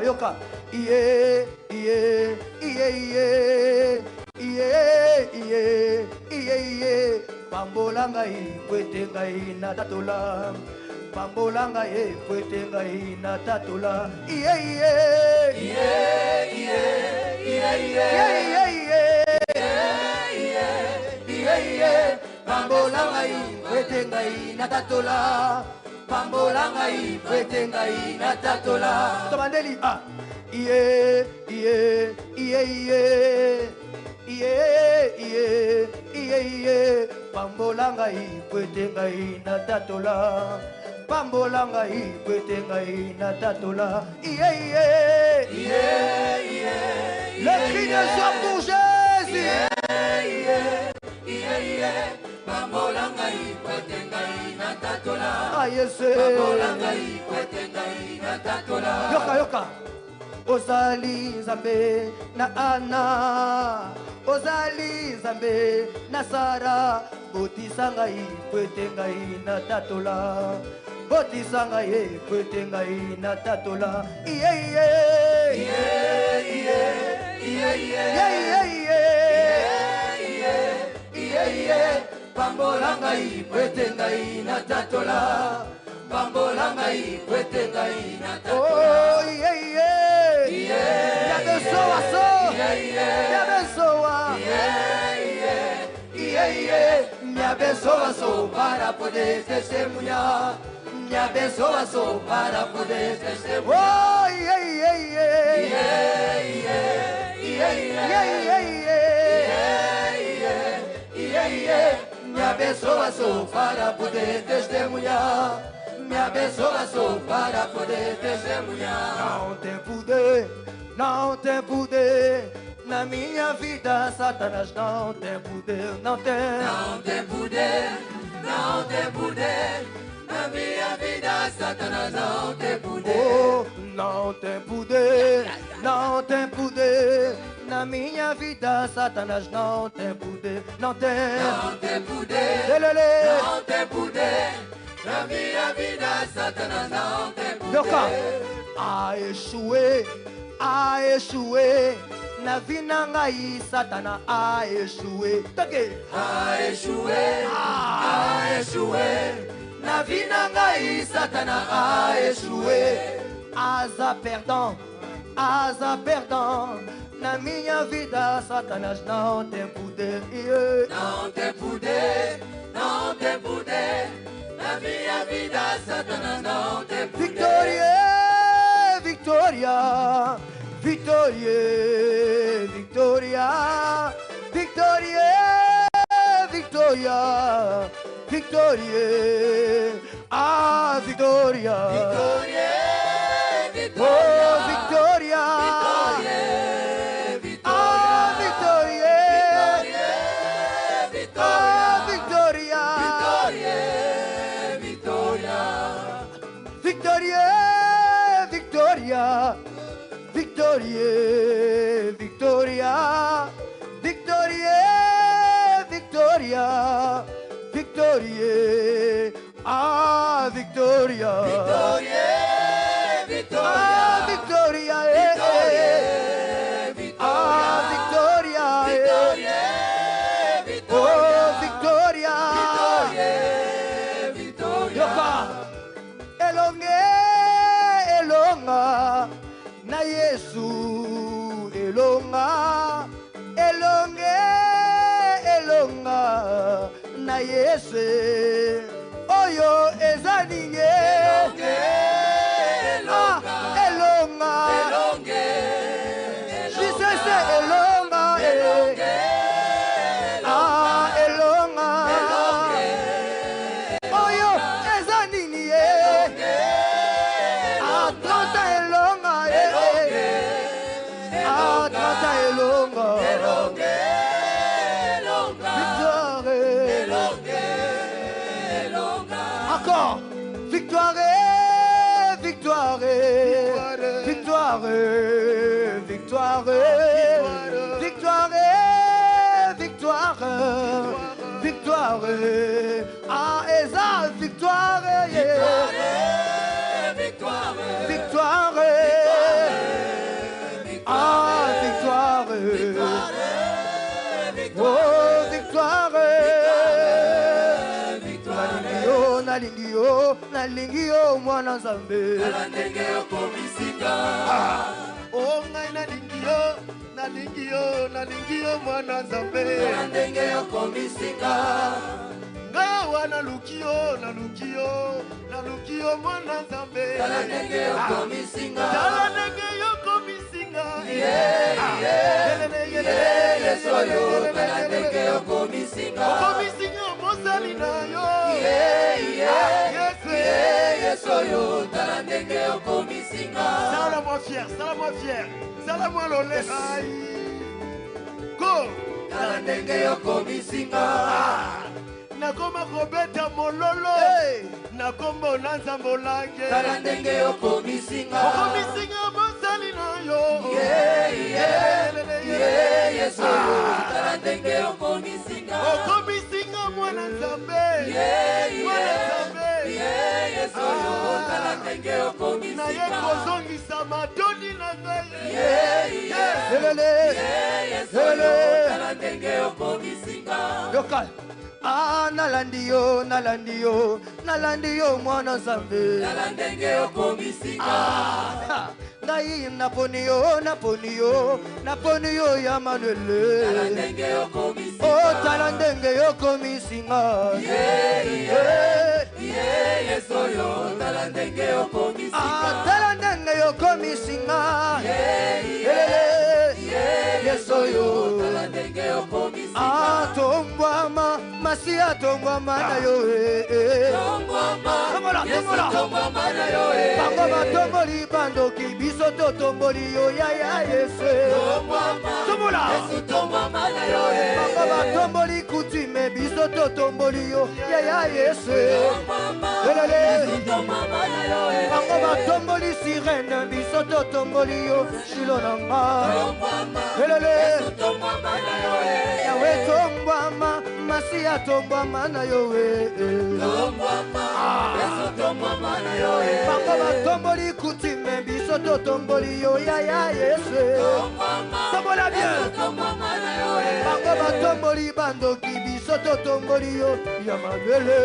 yoka iye iye iye iye iye iye iye iye pambola ngai kwete ngai na tatola pambola ngai kwete ngai na tatola iye iye iye iye iye iye iye iye iye pambola ngai kwete ngai na tatola pambola ngai kwete ngai na tatola tomandeli ah iye iye iye iye iye iye iye iye pambola ngai kwete ngai na tatola pambola ngai kwete ngai na tatola iye iye iye iye le cri de joie pour Jésus iye iye iye pambola ngai kwete ngai na tatola ah yes pambola ngai kwete ngai na tatola yoka yoka ozali Nzambe na Ana ozali Nzambe na Sara botisa ngai kwete ngai na tatola botisa ngai kwete ngai na tatola iye iye iye iye iye iye iye iye iye pambola ngai kwete ngai na tatola pambola ngai kwete ngai na tatola oh iye iye iye ya besoa so ya besoa iye iye me abençoa só para poder testemunhar me abençoa só para poder testemunhar oh iye iye iye iye iye iye iye me abençoa só para poder testemunhar me abençoa só para poder testemunhar não tem poder na minha vida Satanás não tem poder não tem poder na minha vida Satanás não tem poder oh não tem poder na minha vida Satanás não tem poder não tem poder na minha vida Satanás não tem poder a échoué na vina ngai Satana a échoué a échoué na vina ngai Satana a échoué asa perdant na minha vida Satanás não tem poder não tem poder na minha vida Satanás não tem poder Victoria Victoria Victoria Victoria Victoria Victoria ah Victoria Victoria oh Victoria ah Victoria ah Victoria Victoria Victoria Victoria Victoria, Victoria, Victoria, Victoria, Victoria, ah Victoria, Victoria, Victoria, ah Victoria, ah Victoria, Victoria, oh Victoria, Victoria, Elonga. Na Yesu elonga na Yesu oyo ezaninge elonga Jesus elonga elonga oyo ezaninge encore victoire victoire victoire victoire victoire victoire victoire ah eza victoire victoire victoire nalingi yo mwana nzambe tala ndenge okomisinga o ngai nalingi yo mwana nzambe tala ndenge okomisinga ngawa naluki yo mwana nzambe tala ndenge okomisinga tala ndenge yokomisinga Yesu oyo tala ndenge okomisinga mosali na yo Yesu oyo tala ndenge okomisinga sala-moi lole go tala ndenge okomisinga nakoma kobeta mololo na kombo na nzambe olange tala ndenge okomisinga mosali na yo Yesu oyo tala ndenge okomisinga mwana nzambe Yesu oyo tala ndenge okomisinga na ye kozongisa matoni na ngai Yesu oyo tala ndenge okomisinga yoka nalandi yo mwana nzambe tala ndenge okomisinga ngai naponi yo ya manuele tala ndenge okomisinga tala ndenge yokomisinga Yesu oyo tala ndenge okomisinga tala ndenge yokomisinga Yesu oyo tala ndenge okomisinga tombwama masi atombwama na yo bango batomboli bandoki biso totomboli yo yaya Yesu bango batomboli kutume biso totomboli yo yaya Yesu bango batomboli sirene biso totomboli yo shilo na nga yawe tombwama masi atombwama na yo bango batomboli kutume biso totomboli yo yaya Yesu tombola bien bango batomboli bandoki biso totomboli yo ya mabele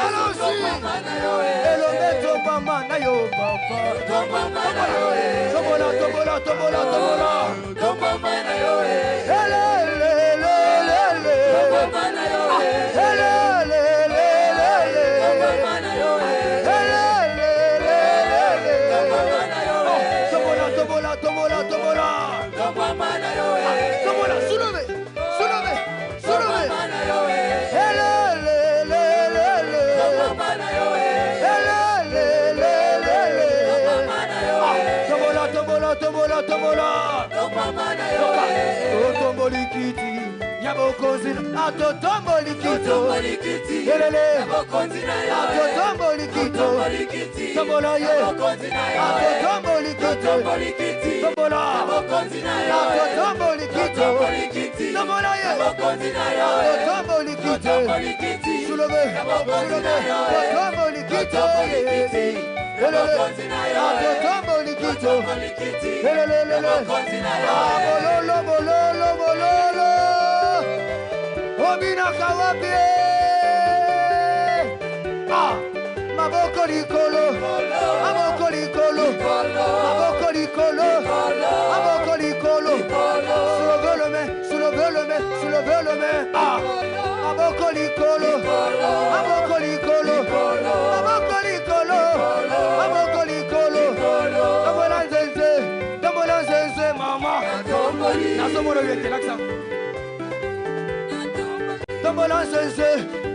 alosi elombe tombwama na yo papa tombola totombolikiti ya bokonzi atotombolikiti yelele atotombolikito tombola ye atotombolikiti tombola atotombolikito tombola ye atotombolikiti sulove atotombolikito atotombolikito bololo obinaka wapi maboko likolo maboko likolo soulevez le main maboko likolo tombola nzenze mama nazomona oyetelakisa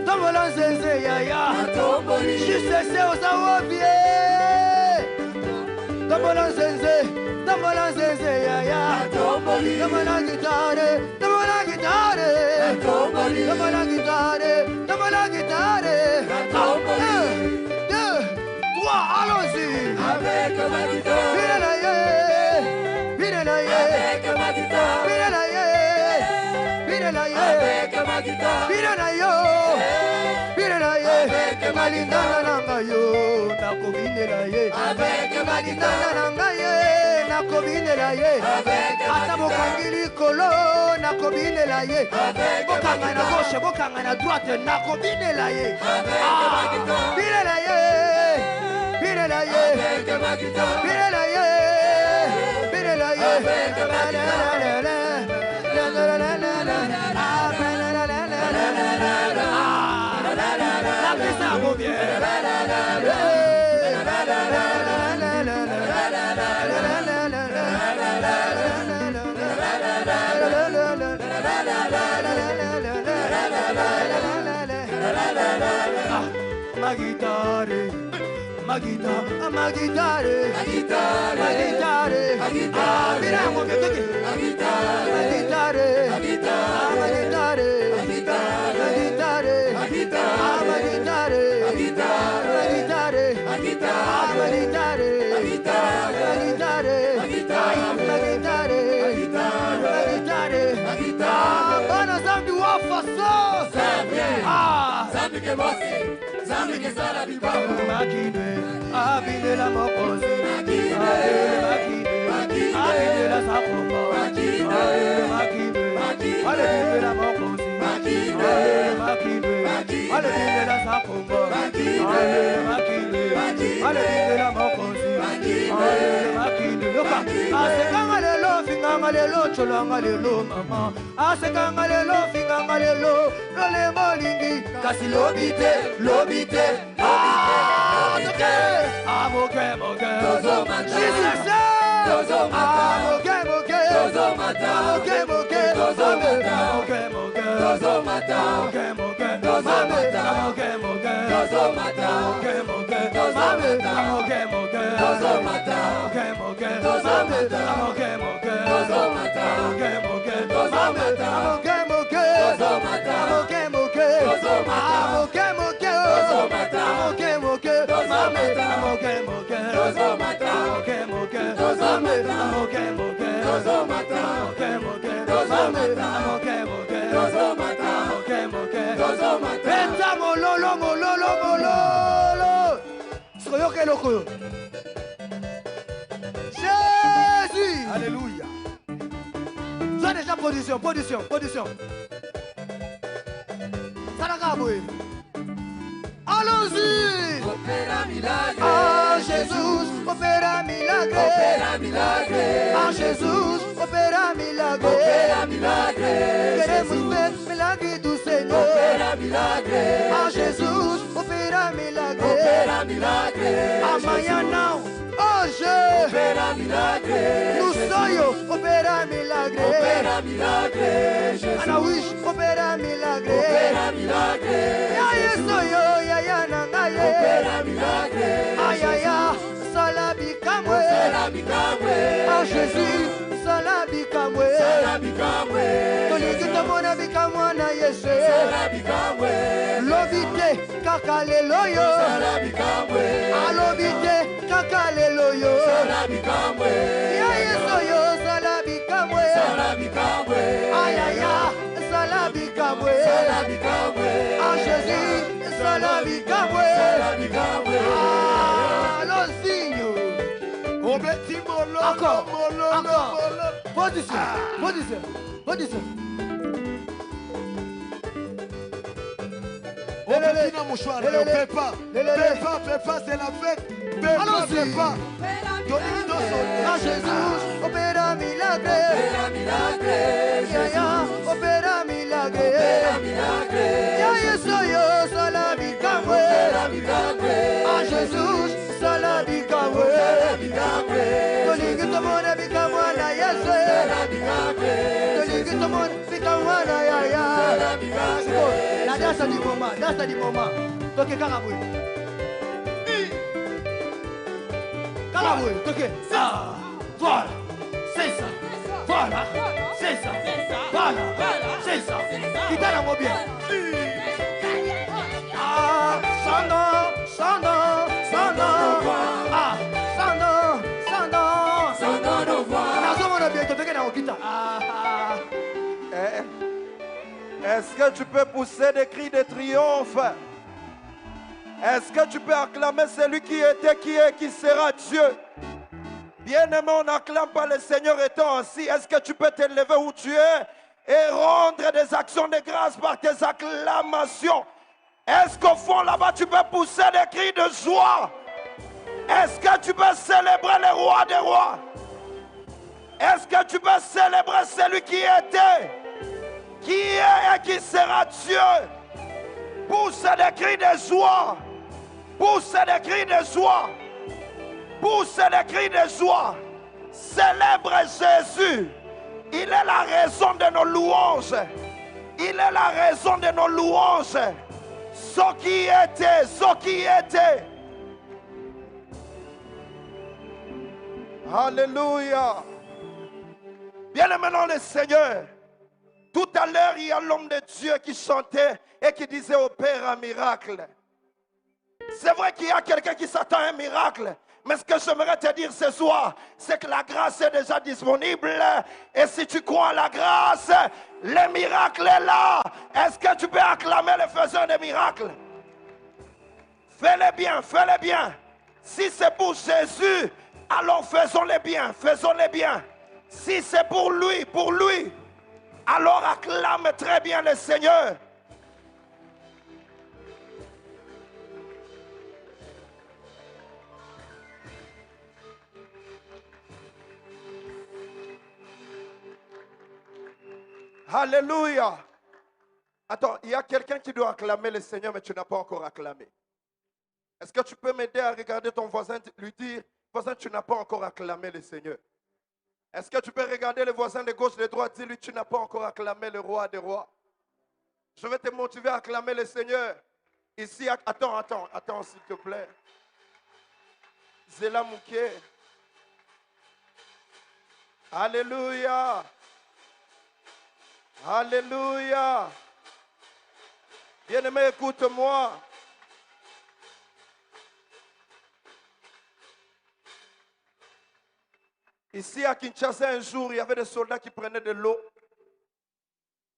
tombola nzenze yaya jusese ozawobie tombola nzenze yaya tombola gitare allons-y malindana nanga yo nakobinela ye malindana nanga ye nakobinela ye ata bokangili kolo nakobinela ye bokanga na gauche bokanga na droite nakobinela ye binela ye binela ye binela ye binela ye ma guitare, ma guitare, ma guitare, ma guitare, ma guitare, ma guitare, miriamo che tu ma guitare, ma guitare, ma guitare, ma guitare, ma guitare, ma guitare, ma guitare, ma guitare, ma guitare, ma guitare, ma guitare, ma guitare, ma guitare, ma guitare, ma guitare, ma guitare, ma guitare, ma guitare, bana zambi wafaso, zambi che bossi. Zambi che sarà di baba Makine, abine la mokosi Makine, abine la sakomba Makine, abine la mokosi Makine, abine la sakomba Makine, abine la mokosi Makine, loka asekanga lelo finganga lelo cholanga lelo mama asekanga lelo finganga lelo lole molingi kasi lobite lobite amoke amoke moke Jesus amoke moke amoke moke amoke moke Jésus. Alléluia. Sois déjà position. Allons-y. Ah Jésus, opéra milagre. Ah Jésus, opéra milagre. Queremos ver milagre do Senhor. Ah Jésus, opéra milagre. Amanhã não, hoje. No sonho, opéra milagre. Ana wish, opéra milagre. Yaya sonho, yaya nangaye. Ayaya, salabi kamwe. Ah Jésus, salabi kamwe. Toliki tomona bikamwa na Yesu. Lobite kakaleloyo. Alobite kakaleloyo. Ya Yesu yo salabi kamwe. Ayaya, salabi kamwe. Ah Jésus, salabi kamwe. Allons-y. Encore. Position. Petit mouchoir, ne fais pas, c'est la fête. Fais pas. Ah Jésus, opéra milagre. Yaya, opéra milagre. Ya Yesu yo salabi kamwe. Ah Jésus, salabi kamwe. Toliki tomona bikamwa na Yesu. Toliki tomona bikamwa na yaya. La danse du moment. Toke karabouille. Karabouille, toke. Voilà, c'est ça. Voilà, c'est ça. Voilà, c'est ça. Guitare moi bien. Ah, Sandon. Ah, Sandon. Nazomona bien, toke na guitare. Est-ce que tu peux pousser des cris de triomphe? Est-ce que tu peux acclamer celui qui était, qui est, qui sera Dieu? Bien-aimé, on n'acclame pas le Seigneur étant assis. Est-ce que tu peux te lever où tu es et rendre des actions de grâce par tes acclamations? Est-ce qu'au fond là-bas, tu peux pousser des cris de joie? Est-ce que tu peux célébrer le roi des rois? Est-ce que tu peux célébrer celui qui était, qui est et qui sera Dieu? Pousse des cris de joie. Pousse des cris de joie. Pousse des cris de joie. Célèbre Jésus. Il est la raison de nos louanges. Il est la raison de nos louanges. Ce qui était. Alléluia. Bien-aimé dans le Seigneur. Tout à l'heure, il y a l'homme de Dieu qui chantait et qui disait au Père un miracle. C'est vrai qu'il y a quelqu'un qui s'attend à un miracle. Mais ce que j'aimerais te dire ce soir, c'est que la grâce est déjà disponible. Et si tu crois à la grâce, le miracle est là. Est-ce que tu peux acclamer le faiseur des miracles? Fais-le bien, fais-le bien. Si c'est pour Jésus, alors faisons-le bien, faisons-le bien. Si c'est pour lui, alors acclame très bien le Seigneur. Alléluia. Attends, il y a quelqu'un qui doit acclamer le Seigneur, mais tu n'as pas encore acclamé. Est-ce que tu peux m'aider à regarder ton voisin, lui dire, voisin, tu n'as pas encore acclamé le Seigneur? Est-ce que tu peux regarder le voisin de gauche, de droite, dis-lui, tu n'as pas encore acclamé le roi des rois? Je vais te motiver à acclamer le Seigneur. Ici, attends, s'il te plaît. Zéla Mouké. Alléluia. Alléluia. Bien-aimé, écoute-moi. Ici à Kinshasa, un jour, il y avait des soldats qui prenaient de l'eau.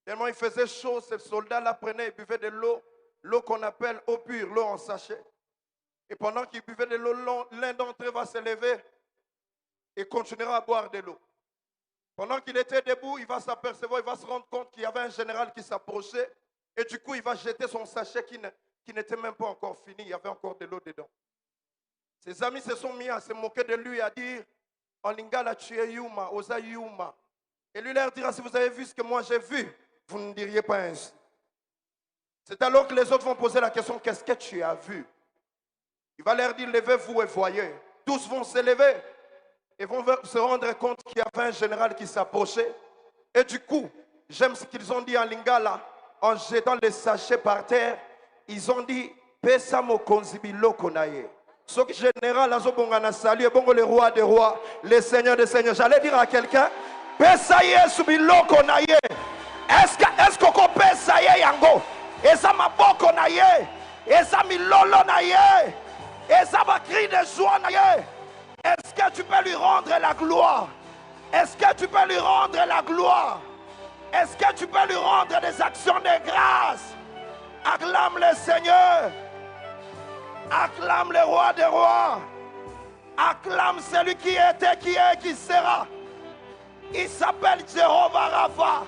Tellement il faisait chaud, ces soldats-là prenaient et buvaient de l'eau. L'eau qu'on appelle eau pure, l'eau en sachet. Et pendant qu'ils buvaient de l'eau, l'un d'entre eux va se lever et continuera à boire de l'eau. Pendant qu'il était debout, il va s'apercevoir, il va se rendre compte qu'il y avait un général qui s'approchait. Et du coup, il va jeter son sachet qui n'était même pas encore fini. Il y avait encore de l'eau dedans. Ses amis se sont mis à se moquer de lui, à dire, en lingala, tu es Yuma, Osa Yuma. Et lui leur dira, si vous avez vu ce que moi j'ai vu, vous ne diriez pas ainsi. C'est alors que les autres vont poser la question, qu'est-ce que tu as vu? Il va leur dire, levez-vous et voyez. Tous vont se lever et vont se rendre compte qu'il y avait un général qui s'approchait. Et du coup, j'aime ce qu'ils ont dit en lingala, en jetant les sachets par terre, ils ont dit, Pesa mokonzibilo konaye. Ce général, salut, bon le roi des rois, le seigneur des seigneurs. J'allais dire à quelqu'un, Pesa yesu biloko naye. Est-ce qu'on pesa ye yango? Esa maboko naye. Esa milolo naye. Esa bakri de joie naye. Est-ce que tu peux lui rendre la gloire? Est-ce que tu peux lui rendre la gloire? Est-ce que tu peux lui rendre des actions de grâce? Acclame le Seigneur. Acclame le roi des rois. Acclame celui qui était, qui est, qui sera. Il s'appelle Jéhovah Rapha.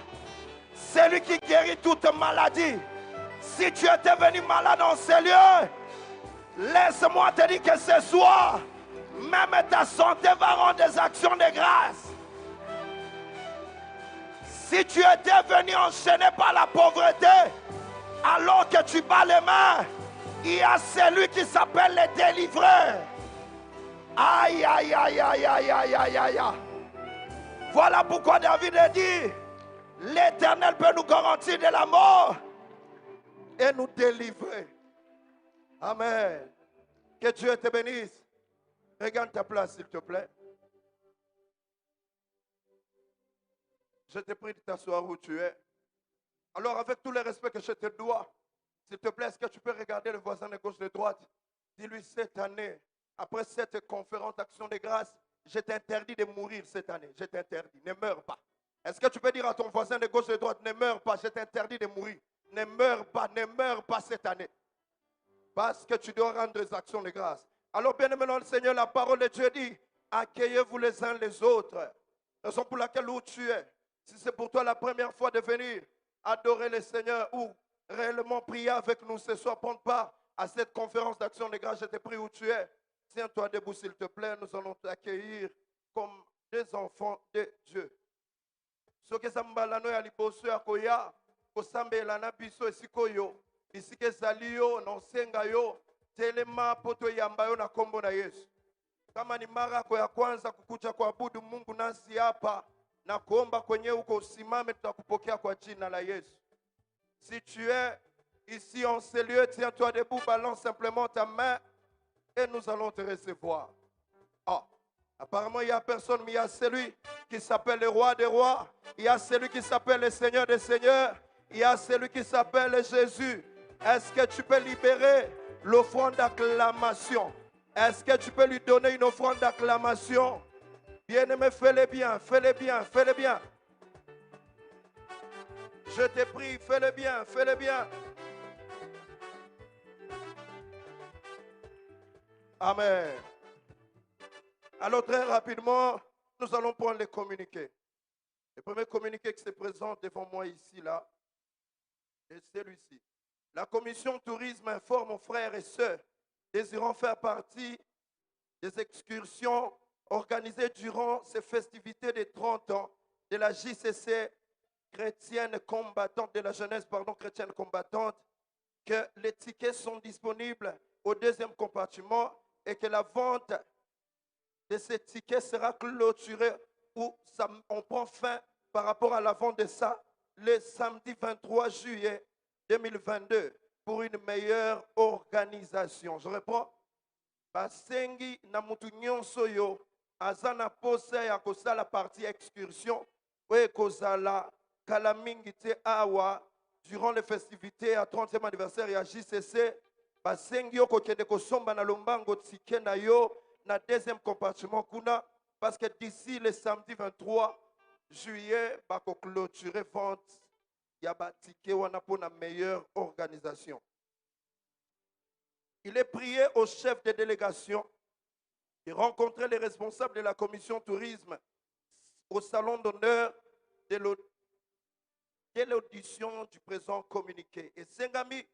Celui qui guérit toute maladie. Si tu étais venu malade dans ces lieux, laisse-moi te dire que ce soir, même ta santé va rendre des actions de grâce. Si tu étais venu enchaîné par la pauvreté, alors que tu bats les mains, il y a celui qui s'appelle le délivreur. Aïe, aïe, aïe, aïe, aïe, aïe, aïe, aïe. Voilà pourquoi David a dit, l'Éternel peut nous garantir de la mort et nous délivrer. Amen. Que Dieu te bénisse. Regarde ta place, s'il te plaît. Je te prie de t'asseoir où tu es. Alors, avec tout le respect que je te dois, s'il te plaît, est-ce que tu peux regarder le voisin de gauche et de droite? Dis-lui, cette année, après cette conférence d'action de grâce, je t'interdis de mourir cette année. Je t'interdis. Ne meurs pas. Est-ce que tu peux dire à ton voisin de gauche et de droite, ne meurs pas, je t'interdis de mourir. Ne meurs pas cette année. Parce que tu dois rendre des actions de grâce. Alors, bien-aimé dans le Seigneur, la parole de Dieu dit, accueillez-vous les uns les autres. Raison pour laquelle où tu es, si c'est pour toi la première fois de venir adorer le Seigneur ou réellement prier avec nous ce soir, prendre part à cette conférence d'action de grâce, je te prie où tu es. Tiens-toi debout s'il te plaît, nous allons t'accueillir comme des enfants de Dieu. Ce que ça mbalano ya liboso ya koya, kosambela na biso esikoyo, bisike zaliyo, nonsenga yo, telema poto yamba yo na kombo na Yesu. Kama ni mara yako ya kwanza kukuja kuabudu Mungu nasi hapa na kuomba kwenye uko usimame, tutakupokea kwa jina la Yesu. Si tu es ici en ce lieu, tiens-toi debout, balance simplement ta main et nous allons te recevoir. Ah, apparemment il n'y a personne, mais il y a celui qui s'appelle le roi des rois, il y a celui qui s'appelle le Seigneur des seigneurs, il y a celui qui s'appelle Jésus. Est-ce que tu peux libérer l'offrande d'acclamation? Est-ce que tu peux lui donner une offrande d'acclamation? Bien-aimé, fais-le bien, fais-le bien, fais-le bien. Je te prie, fais-le bien, fais-le bien. Amen. Alors très rapidement, nous allons prendre les communiqués. Le premier communiqué qui se présente devant moi ici, là, est celui-ci. La commission tourisme informe aux frères et sœurs désirant faire partie des excursions organisées durant ces festivités des 30 ans de la JCC chrétienne combattante, de la jeunesse chrétienne combattante, que les tickets sont disponibles au deuxième compartiment et que la vente de ces tickets sera clôturée ou on prend fin par rapport à la vente de ça le samedi 23 juillet 2022 pour une meilleure organisation. Je reprends. Basengi na mutu nyonso yo azana posa ya kosala partie excursion oye kozala kala mingi te awa durant les festivités à 30e anniversaire ya JCC. Basengi yo kokende kosomba na lombango tike na yo na deuxième compartiment kuna parce que d'ici le samedi 23 juillet bako clôturer vente ya ba tike wana pour une meilleure organisation. Il est prié au chef de délégation de rencontrer les responsables de la commission tourisme au salon d'honneur de l'audition du présent communiqué. Et Sengami,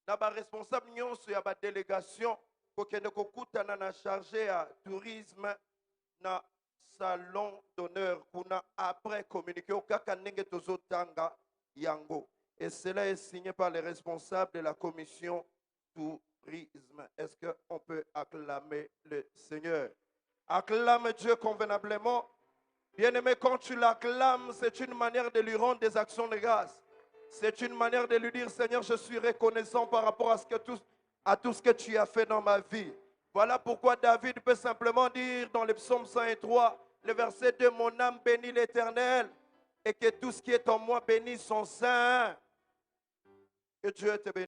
na ba responsable nyonso ya ba délégation kokende kokutana na chargé à tourisme na salon d'honneur kuna après communiqué au kaka ndenge tozotanga yango. Et cela est signé par les responsables de la commission tourisme. Est-ce qu'on peut acclamer le Seigneur? Acclame Dieu convenablement. Bien-aimé, quand tu l'acclames, c'est une manière de lui rendre des actions de grâce. C'est une manière de lui dire, Seigneur, je suis reconnaissant par rapport à tout ce que tu as fait dans ma vie. Voilà pourquoi David peut simplement dire dans le psaume 103, le verset 2, mon âme bénit l'Éternel et que tout ce qui est en moi bénisse son Saint. Que Dieu te bénisse.